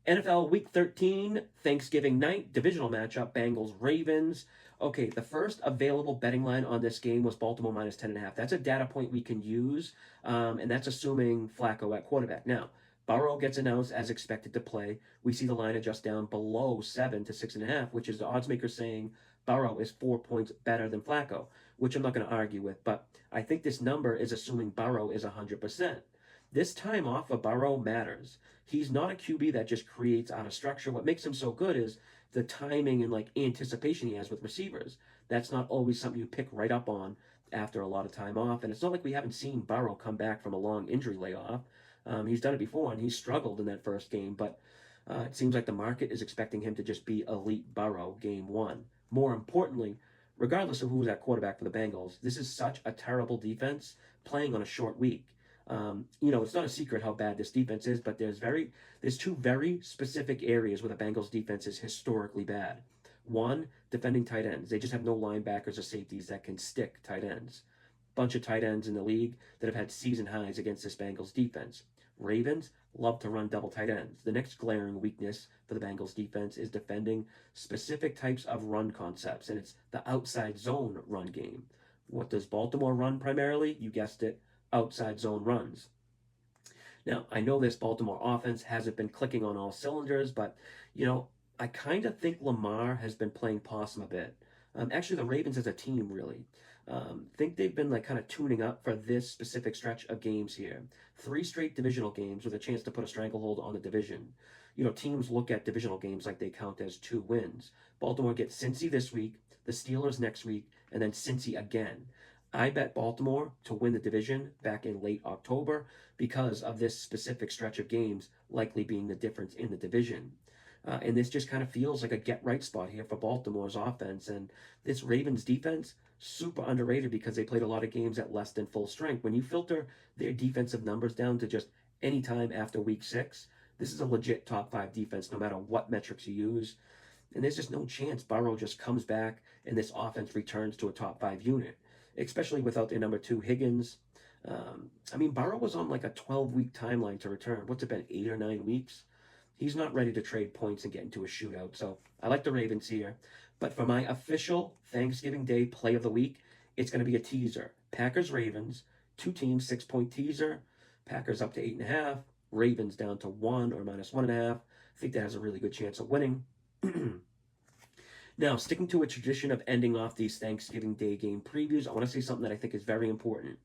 NFL Week 13, Thanksgiving night, divisional matchup, Bengals Ravens. Okay, the first available betting line on this game was Baltimore minus 10.5. That's a data point we can use, and that's assuming Flacco at quarterback. Now, Burrow gets announced as expected to play. We see the line adjust down below 7 to 6.5, which is the odds maker saying Burrow is 4 points better than Flacco, which I'm not going to argue with. But I think this number is assuming Burrow is 100%. This time off of Burrow matters. He's not a QB that just creates out of structure. What makes him so good is the timing and like anticipation he has with receivers. That's not always something you pick right up on after a lot of time off. And it's not like we haven't seen Burrow come back from a long injury layoff. He's done it before and he struggled in that first game, but it seems like the market is expecting him to just be elite Burrow game one. More importantly, regardless of who's at quarterback for the Bengals, this is such a terrible defense playing on a short week. It's not a secret how bad this defense is, but there's two very specific areas where the Bengals defense is historically bad. One, defending tight ends. They just have no linebackers or safeties that can stick tight ends. Bunch of tight ends in the league that have had season highs against this Bengals defense. Ravens love to run double tight ends. The next glaring weakness for the Bengals defense is defending specific types of run concepts, and it's the outside zone run game. What does Baltimore run primarily? You guessed it, outside zone runs. Now, I know this Baltimore offense hasn't been clicking on all cylinders, but, I kind of think Lamar has been playing possum a bit. Actually, the Ravens as a team, really. Think they've been like kind of tuning up for this specific stretch of games here. 3 straight divisional games with a chance to put a stranglehold on the division. Teams look at divisional games like they count as 2 wins. Baltimore gets Cincy this week, the Steelers next week, and then Cincy again. I bet Baltimore to win the division back in late October because of this specific stretch of games likely being the difference in the division. And this just kind of feels like a get right spot here for Baltimore's offense. And this Ravens defense, super underrated because they played a lot of games at less than full strength. When you filter their defensive numbers down to just any time after week 6, this is a legit top 5 defense no matter what metrics you use. And there's just no chance Burrow just comes back and this offense returns to a top 5 unit, especially without their number 2 Higgins. Burrow was on like a 12-week timeline to return. What's it been, 8 or 9 weeks? He's not ready to trade points and get into a shootout. So I like the Ravens here. But for my official Thanksgiving Day play of the week, it's going to be a teaser. Packers Ravens, 2 teams, 6-point teaser. Packers up to 8.5. Ravens down to 1 or minus 1.5. I think that has a really good chance of winning. Now, sticking to a tradition of ending off these Thanksgiving Day game previews, I want to say something that I think is very important.